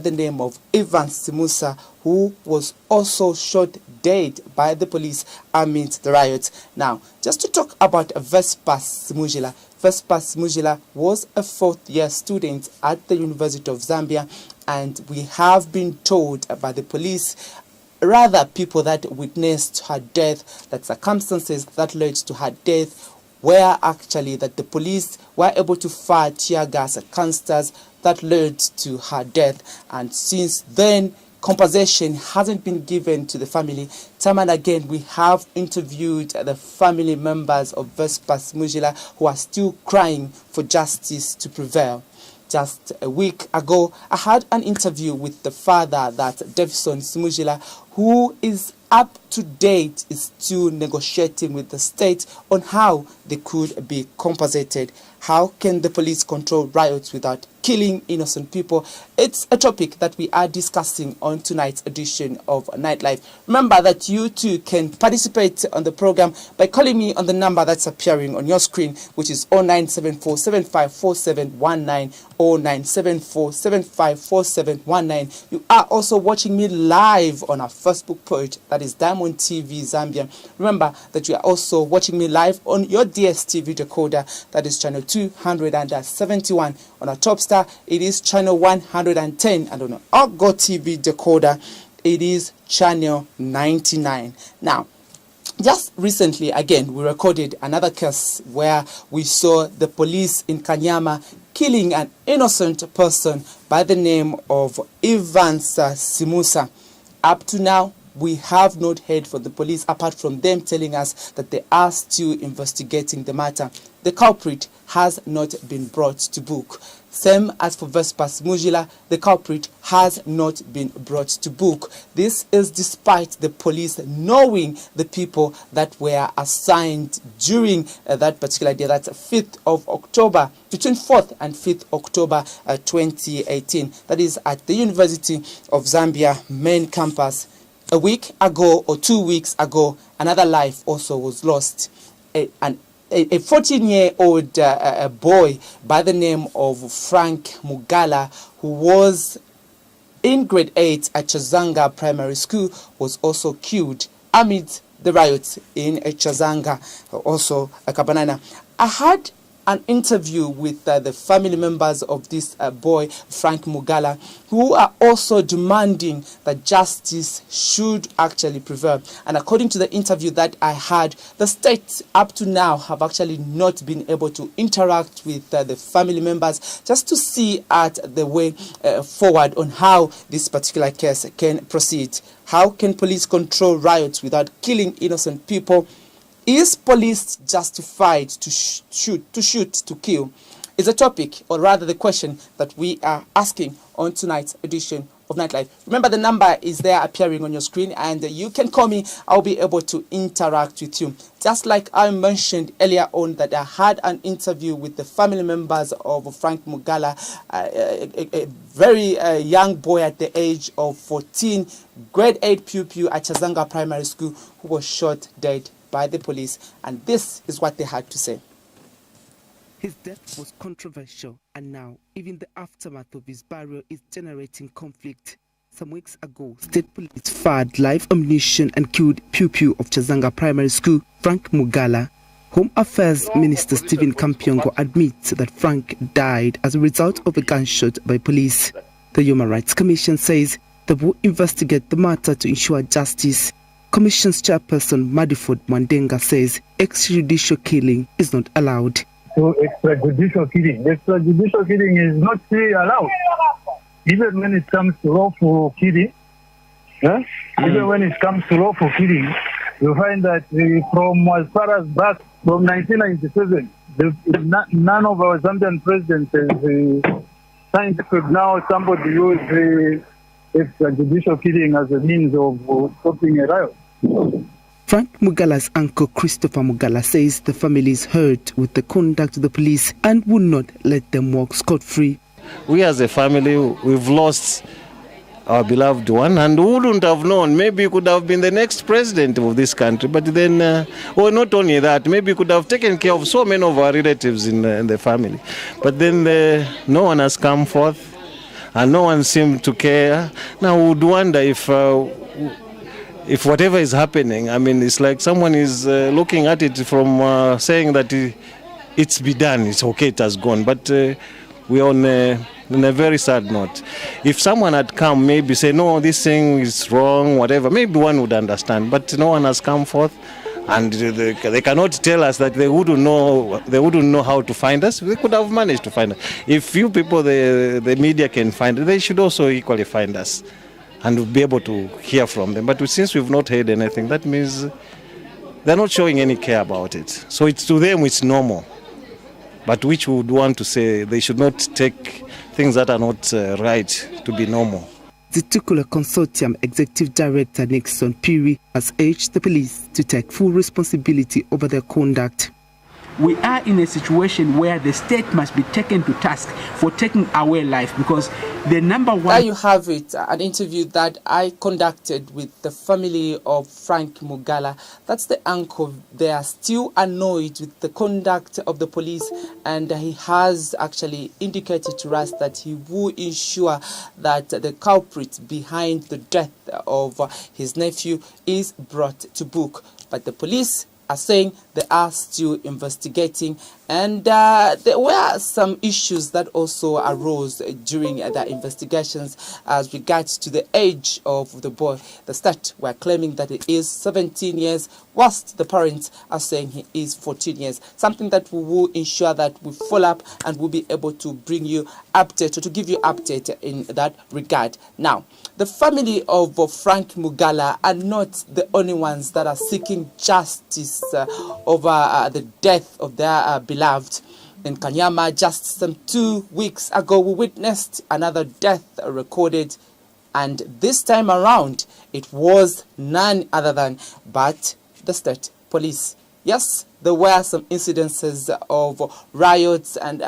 the name of Ivan Simusa, who was also shot dead by the police amid the riots. Now, just to talk about Vespas Simujila. Vespas Simujila was a fourth-year student at the University of Zambia, and we have been told by the police, rather people that witnessed her death, that circumstances that led to her death were actually that the police were able to fire tear gas at canisters that led to her death. And since then, compensation hasn't been given to the family. Time and again, we have interviewed the family members of Vespas Simujila who are still crying for justice to prevail. Just a week ago, I had an interview with the father, that Davison Simujila, who is up to date, is still negotiating with the state on how they could be compensated. How can the police control riots without killing innocent people? It's a topic that we are discussing on tonight's edition of Nightlive. Remember that you too can participate on the program by calling me on the number that's appearing on your screen, which is 0974 754719, 0974 754719. You are also watching me live on our Facebook page, that is Diamond TV Zambia. Remember that you are also watching me live on your DSTV decoder, that is channel 271. On our top star, it is channel 110, and on our Go TV decoder, it is channel 99. Now, just recently, again, we recorded another case where we saw the police in Kanyama killing an innocent person by the name of Ivan Simusa. Up to now, we have not heard from the police, apart from them telling us that they are still investigating the matter. The culprit has not been brought to book. Same as for Vespas Simujila, the culprit has not been brought to book. This is despite the police knowing the people that were assigned during that particular day, that's 5th of October, between 4th and 5th October 2018. That is at the University of Zambia main campus. A week ago or 2 weeks ago, another life also was lost. A 14-year-old boy by the name of Frank Mugala, who was in grade 8 at Chazanga Primary School, was also killed amid the riots in Chazanga, also a Kabanana. I had an interview with the family members of this boy, Frank Mugala, who are also demanding that justice should actually prevail. And according to the interview that I had, the state up to now have actually not been able to interact with the family members just to see at the way forward on how this particular case can proceed. How can police control riots without killing innocent people? Is police justified to shoot, to kill? Is a topic, or rather the question, that we are asking on tonight's edition of Nightlife. Remember, the number is there appearing on your screen, and you can call me. I'll be able to interact with you. Just like I mentioned earlier on that I had an interview with the family members of Frank Mugala, a very young boy at the age of 14, grade 8 pupil at Chazanga Primary School, who was shot dead by the police, and this is what they had to say. His death was controversial, and now even the aftermath of his burial is generating conflict. Some weeks ago, state police fired live ammunition and killed pupil of Chazanga Primary School, Frank Mugala. Home Affairs Minister Stephen Kampiongo admits that Frank died as a result of a gunshot by police. The Human Rights Commission says they will investigate the matter to ensure justice. Commission's chairperson Madiford Mandenga says extrajudicial killing is not allowed. So extrajudicial killing is not allowed. Even when it comes to lawful killing, even when it comes to lawful killing, you find that from as far as back from 1997, none of our Zambian presidents has signed now somebody use extrajudicial killing as a means of stopping a riot. Frank Mugala's uncle Christopher Mugala says the family is hurt with the conduct of the police and will not let them walk scot-free. We as a family, we've lost our beloved one, and who wouldn't have known? Maybe he could have been the next president of this country, but then, well, not only that, maybe he could have taken care of so many of our relatives in the family. But then no one has come forth. and no one seemed to care. Now we would wonder if whatever is happening, I mean, it's like someone is looking at it from saying that it's be done, it's okay, it has gone. But we're on a very sad note. If someone had come, maybe say, no, this thing is wrong, whatever, maybe one would understand. But no one has come forth, and they cannot tell us that they wouldn't know how to find us. They could have managed to find us. If you people, the media can find it, they should also equally find us and we'll be able to hear from them. But since we've not heard anything, that means they're not showing any care about it. So it's to them, it's normal. But which we would want to say they should not take things that are not right to be normal. The Tukula Consortium Executive Director Nixon Piri has urged the police to take full responsibility over their conduct. We are in a situation where the state must be taken to task for taking away life, because the number one... There you have it, an interview that I conducted with the family of Frank Mugala. That's the uncle. They are still annoyed with the conduct of the police, and he has actually indicated to us that he will ensure that the culprit behind the death of his nephew is brought to book. But the police are saying they are still investigating, and there were some issues that also arose during their investigations as regards to the age of the boy. The state were claiming that he is 17 years, whilst the parents are saying he is 14 years. Something that we will ensure that we follow up and will be able to bring you update, or to give you update in that regard. Now, the family of Frank Mugala are not the only ones that are seeking justice over the death of their beloved. In Kanyama, just some 2 weeks ago, we witnessed another death recorded, and this time around, it was none other than but the state police. Yes, there were some incidences of riots and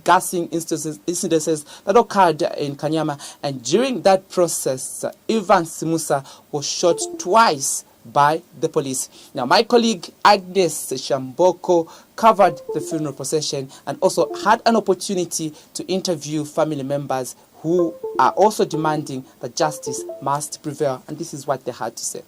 gassing incidences that occurred in Kanyama, and during that process, Evans Musa was shot twice by the police. Now, my colleague Agnes Shamboko covered the funeral procession and also had an opportunity to interview family members who are also demanding that justice must prevail, and this is what they had to say.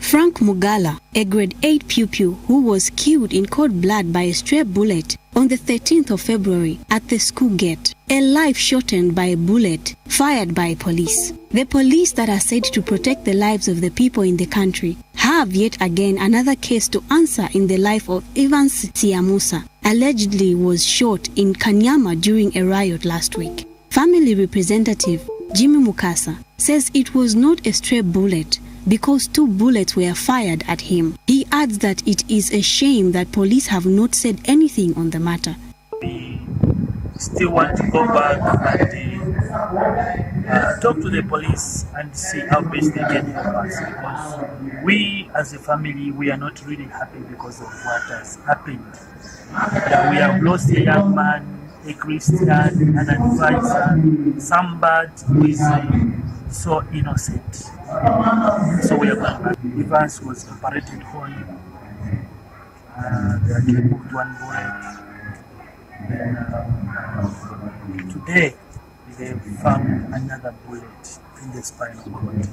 Frank Mugala, a grade 8 pupil who was killed in cold blood by a stray bullet on the 13th of February at the school gate, a life shortened by a bullet fired by police. The police that are said to protect the lives of the people in the country have yet again another case to answer in the life of Evans Musa, allegedly was shot in Kanyama during a riot last week. Family representative Jimmy Mukasa says it was not a stray bullet, because 2 bullets were fired at him. He adds that it is a shame that police have not said anything on the matter. We still want to go back and talk to the police and see how best they can help us, because we as a family, we are not really happy because of what has happened. We have lost a young man, a Christian, an advisor, somebody who is so innocent. So we are going back. Evans was operated on. They had removed 1 bullet. Then today they found another bullet in the spinal cord.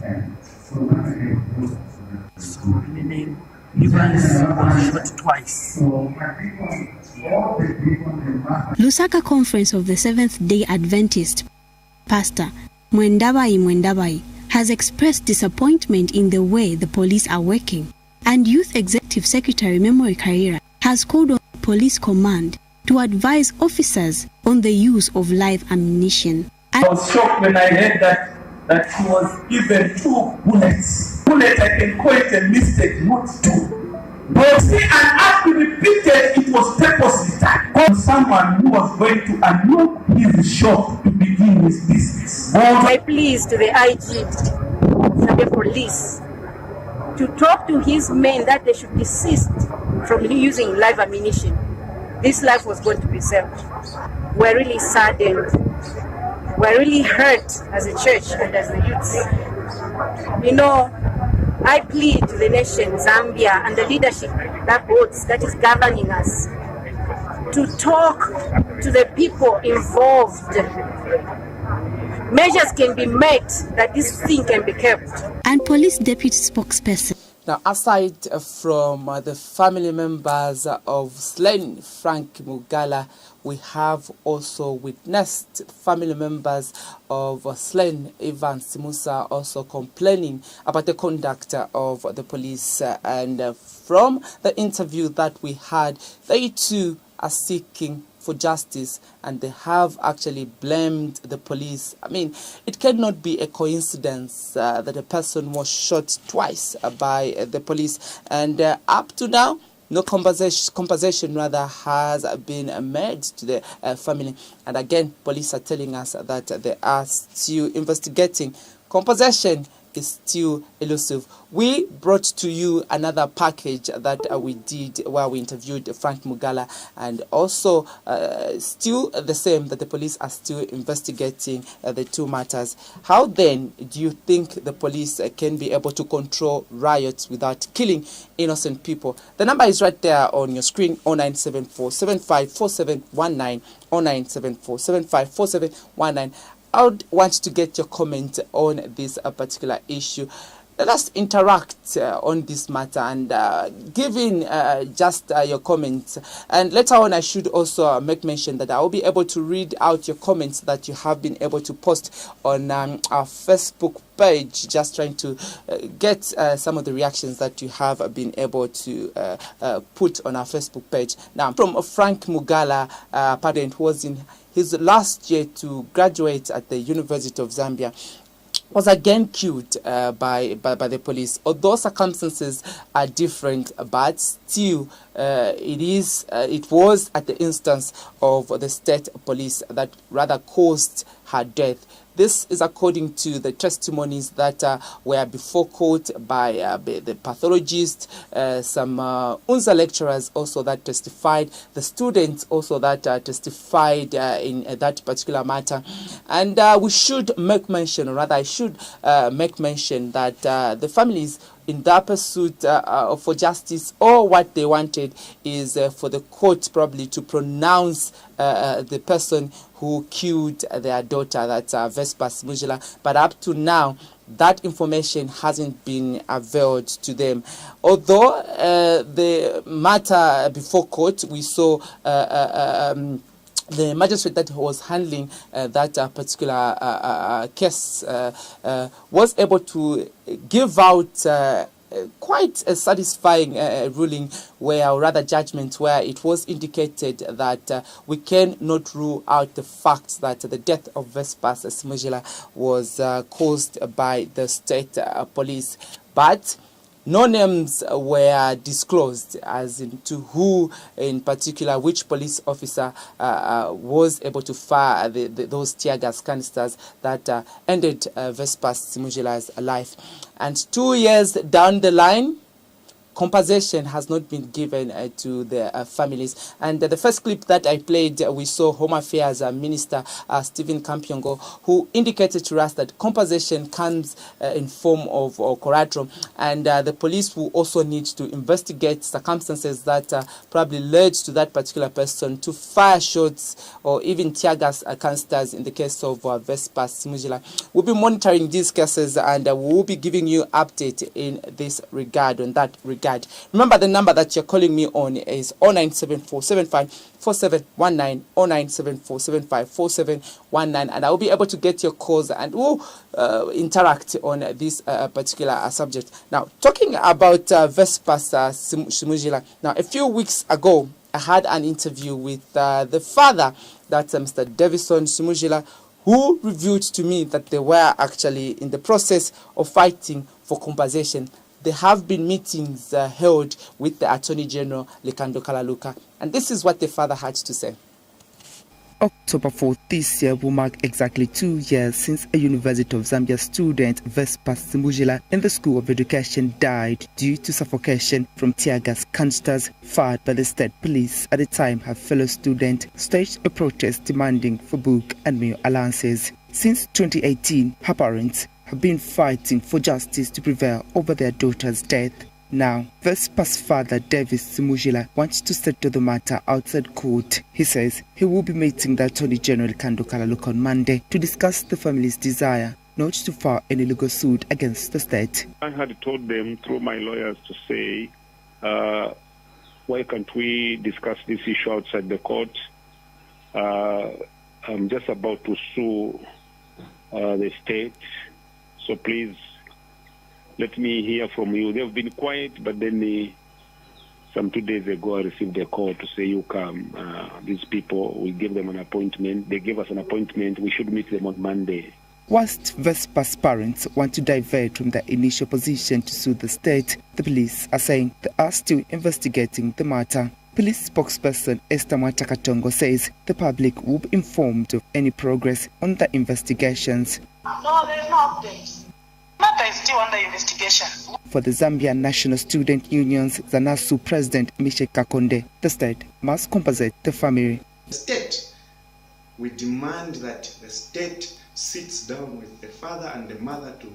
So meaning Evans was shot twice. Lusaka Conference of the Seventh-day Adventist Pastor Mwendabai has expressed disappointment in the way the police are working, and Youth Executive Secretary Memory Carrera has called on police command to advise officers on the use of live ammunition. I was shocked when I heard that it was even 2 bullets. Bullet, I can call it a mistake, not 2. But see, and as we repeated, it was purposely done. Someone who was going to unlock his shop to begin his business. I please to the IG of the police to talk to his men that they should desist from using live ammunition. This life was going to be saved. We're really saddened. We're really hurt as a church and as the youth. You know, I plead to the nation, Zambia, and the leadership that is governing us. to talk to the people involved, measures can be made that this thing can be kept. And police deputy spokesperson. Now, aside from the family members of slain Frank Mugala, we have also witnessed family members of slain Ivan Simusa also complaining about the conduct of the police. And from the interview that we had, they too are seeking for justice, and they have actually blamed the police. I mean, it cannot be a coincidence that a person was shot twice by the police, and up to now, no compensation rather has been made to the family. And again, police are telling us that they are still investigating. Compensation is still elusive. We brought to you another package that we did where we interviewed Frank Mugala, and also still the same, that the police are still investigating the two matters. How then do you think the police can be able to control riots without killing innocent people? The number is right there on your screen, 0974 754719, 0974 754719. I would want to get your comment on this particular issue. Let us interact on this matter and give in just your comments. And later on, I should also make mention that I will be able to read out your comments that you have been able to post on our Facebook page, just trying to get some of the reactions that you have been able to put on our Facebook page. Now, from Frank Mugala, parent who was in his last year to graduate at the University of Zambia, was again killed by the police. Although circumstances are different, but still it was at the instance of the state police that rather caused her death. This is according to the testimonies that were before court by the pathologist, some UNZA lecturers also that testified, the students also that testified in that particular matter. And we should make mention, or rather I should make mention that the families in their pursuit for justice, or what they wanted is for the court probably to pronounce the person who killed their daughter, that's Vespas Mujila. But up to now, that information hasn't been availed to them. Although the matter before court, we saw the magistrate that was handling that particular case was able to give out quite a satisfying ruling, where, or rather judgment, where it was indicated that we cannot rule out the fact that the death of Vespas Smujila was caused by the state police. But no names were disclosed as into who in particular, which police officer was able to fire those tear gas canisters that ended Vespas Simujila's life. And 2 years down the line, compensation has not been given to the families. And the first clip that I played, we saw Home Affairs Minister Stephen Kampiongo, who indicated to us that compensation comes in form of collateral, and the police will also need to investigate circumstances that probably led to that particular person to fire shots or even tear gas canisters in the case of Vespas Mujila. We'll be monitoring these cases, and we will be giving you update in this regard, on that regard. Remember, the number that you're calling me on is 0974 754719, 0974 754719, and I will be able to get your calls and we'll interact on this particular subject. Now, talking about Vespas Simujila, now a few weeks ago, I had an interview with the father, that's Mr. Davison Simujila, who revealed to me that they were actually in the process of fighting for compensation. There have been meetings held with the Attorney General, Likando Kalaluka, and this is what the father had to say. October 4th this year will mark exactly 2 years since a University of Zambia student, Vespas Simujila, in the School of Education died due to suffocation from tear gas canisters fired by the state police. At the time, her fellow student staged a protest demanding for book and meal allowances. Since 2018, her parents have been fighting for justice to prevail over their daughter's death. Now, Vespa's father, Davis Simujila, wants to settle the matter outside court. He says he will be meeting the Attorney General Kando Kalaluka on Monday to discuss the family's desire not to file any legal suit against the state. I had told them through my lawyers to say, why can't we discuss this issue outside the court? I'm just about to sue the state, so please let me hear from you. They've been quiet, but then some 2 days ago I received a call to say, you come, these people, we gave them an appointment. They gave us an appointment. We should meet them on Monday. Whilst Vespa's parents want to divert from their initial position to sue the state, the police are saying they are still investigating the matter. Police spokesperson Esther Mwatakatongo says the public will be informed of any progress on the investigations. No, there's no updates. Matter is still under investigation. For the Zambian National Student Union's ZANASU president Mishe Kakonde, the state must compensate the family. The state, we demand that the state sits down with the father and the mother to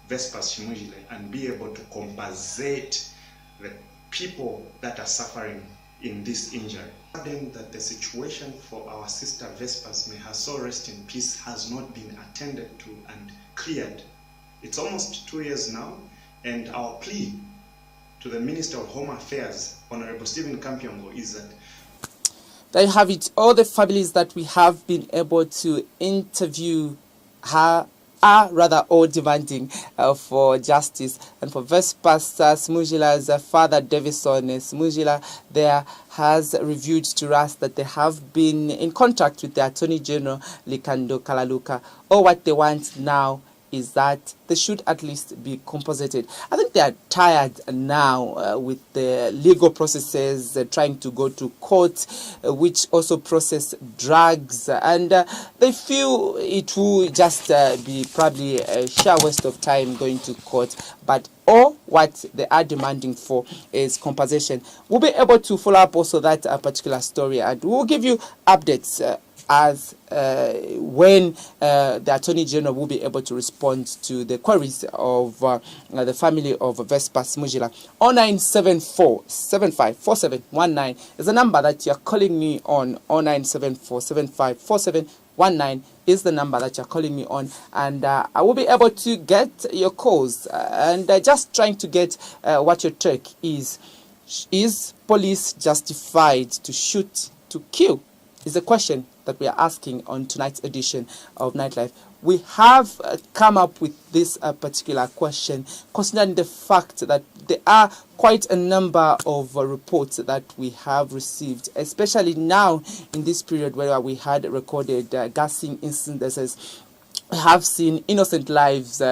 Vespa Simujile and be able to compensate the people that are suffering in this injury. That the situation for our sister Vespas, may her soul rest in peace, has not been attended to and cleared. It's almost 2 years now, and our plea to the Minister of Home Affairs, Honorable Stephen Kampiongo, is that there you have it. All the families that we have been able to interview are rather all demanding for justice. And for Vespas Simujila's father, Davison Simujila, there has revealed to us that they have been in contact with the Attorney General, Likando Kalaluka. All what they want now is that they should at least be compensated. I think they are tired now with the legal processes, trying to go to court, which also process drugs, and they feel it will just be probably a sheer waste of time going to court. But all what they are demanding for is compensation. We'll be able to follow up also that particular story, and we'll give you updates as when the Attorney General will be able to respond to the queries of the family of Vespa Simujila. 0974 754719 is the number that you're calling me on. 0974 754719 is the number that you're calling me on, and I will be able to get your calls and just trying to get what your take is. Is police justified to shoot to kill? Is a question that we are asking on tonight's edition of Nightlife. We have come up with this particular question, considering the fact that there are quite a number of reports that we have received, especially now in this period where we had recorded gassing incidences. We have seen innocent lives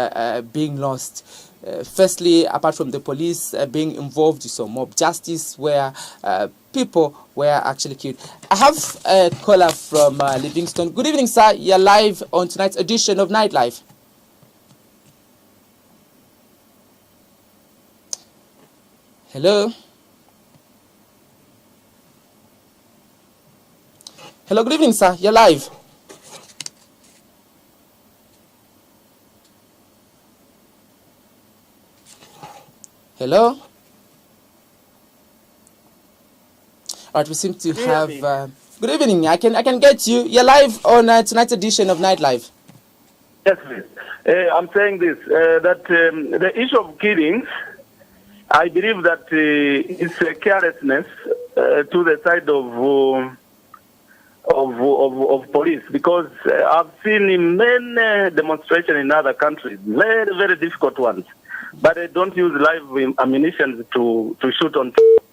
being lost. Firstly, apart from the police being involved, you saw mob justice where people were actually killed. I have a caller from Livingston. Good evening, sir. You're live on tonight's edition of Nightlife. Hello? Hello, good evening, sir. You're live. Hello? All right, we seem to have... good evening. I can get you. You're live on tonight's edition of Nightlife. Yes, please. I'm saying this, that the issue of killings, I believe that it's a carelessness to the side of police, because I've seen in many demonstrations in other countries, very, very difficult ones, but they don't use live ammunition to shoot on people.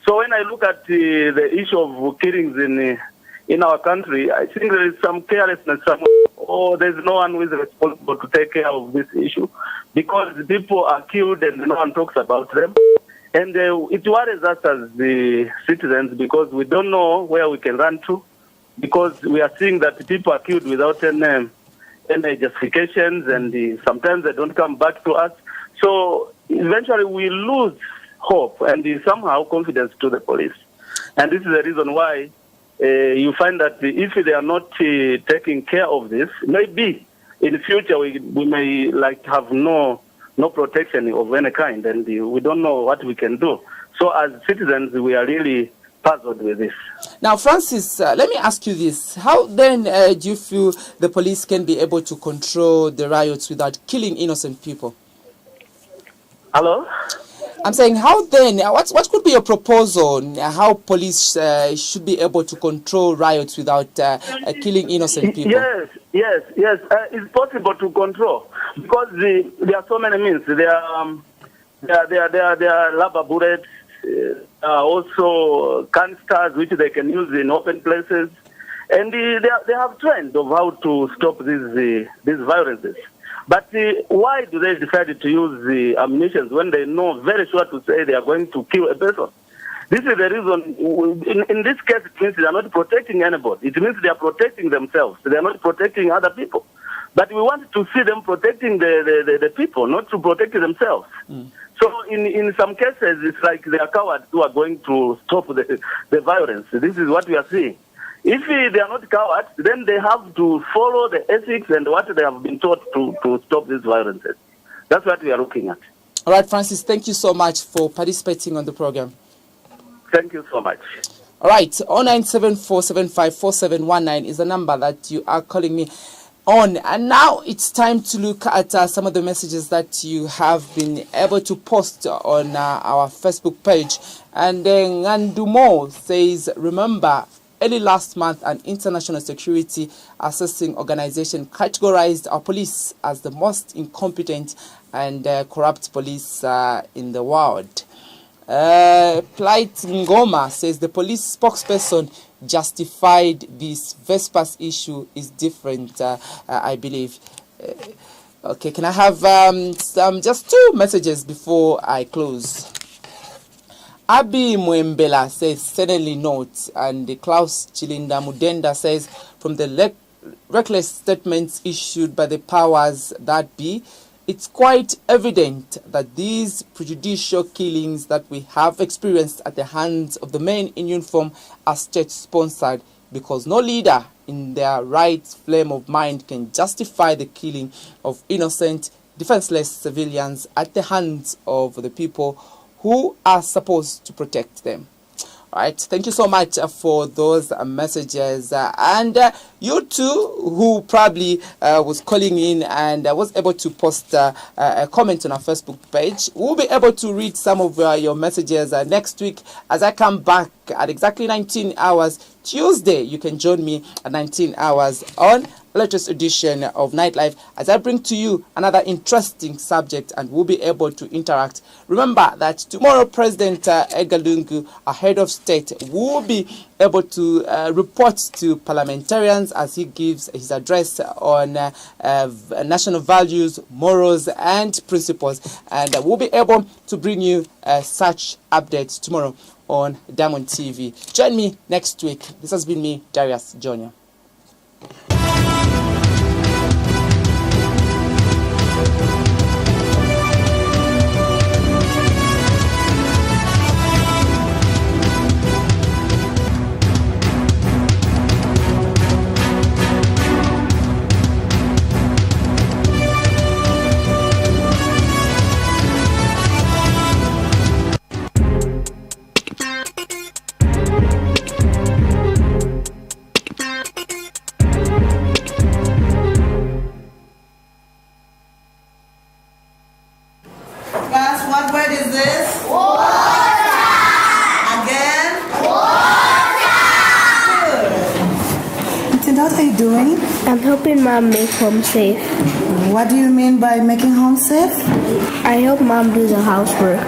So when I look at the issue of killings in our country, I think there is some carelessness somewhere, or there's no one who is responsible to take care of this issue, because people are killed and no one talks about them. And it worries us as the citizens, because we don't know where we can run to, because we are seeing that people are killed without any justifications, and sometimes they don't come back to us. So eventually we lose hope and somehow confidence to the police. And this is the reason why you find that if they are not taking care of this, maybe in the future we may have no no protection of any kind, and we don't know what we can do. So as citizens, we are really puzzled with this. Now, Francis, let me ask you this. How then do you feel the police can be able to control the riots without killing innocent people? Hello? I'm saying, how then, what could be a proposal on how police should be able to control riots without killing innocent people? Yes. It's possible to control because there are so many means. There are rubber bullets, also canisters which they can use in open places, and they have trend of how to stop these violences. But why do they decide to use the ammunition when they know very sure to say they are going to kill a person? This is the reason. In this case, it means they are not protecting anybody. It means they are protecting themselves. They are not protecting other people. But we want to see them protecting the people, not to protect themselves. So in some cases, it's like they are cowards who are going to stop the violence. This is what we are seeing. If they are not cowards, then they have to follow the ethics and what they have been taught to stop these violences. That's what we are looking at. All right, Francis, thank you so much for participating on the program. Thank you so much. All right, 0974754719 is the number that you are calling me on. And now it's time to look at some of the messages that you have been able to post on our Facebook page. And then Ngandumo says, remember, early last month, an international security assessing organization categorized our police as the most incompetent and corrupt police in the world. Plight Ngoma says the police spokesperson justified this Vespas issue is different, I believe. Okay, can I have just two messages before I close? Abi Mwembela says, certainly not. And Klaus Chilinda Mudenda says, from the reckless statements issued by the powers that be, it's quite evident that these prejudicial killings that we have experienced at the hands of the men in uniform are state-sponsored, because no leader in their right frame of mind can justify the killing of innocent, defenseless civilians at the hands of the people who are supposed to protect them. All right, thank you so much for those messages. And you too, who probably was calling in and was able to post a comment on our Facebook page, we'll be able to read some of your messages next week as I come back at exactly 19 hours. Tuesday, you can join me at 19 hours on latest edition of Nightlive as I bring to you another interesting subject and we'll be able to interact. Remember that tomorrow President Edgar Lungu, our head of state, will be able to report to parliamentarians as he gives his address on national values, morals and principles, and we'll be able to bring you such updates tomorrow on Diamond TV. Join me next week. This has been me, Darius Jr. I'm helping Mom make home safe. What do you mean by making home safe? I help Mom do the housework.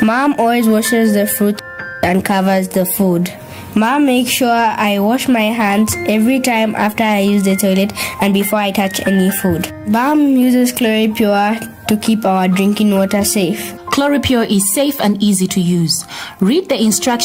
Mom always washes the fruit and covers the food. Mom makes sure I wash my hands every time after I use the toilet and before I touch any food. Mom uses Chloripure to keep our drinking water safe. Chloripure is safe and easy to use. Read the instructions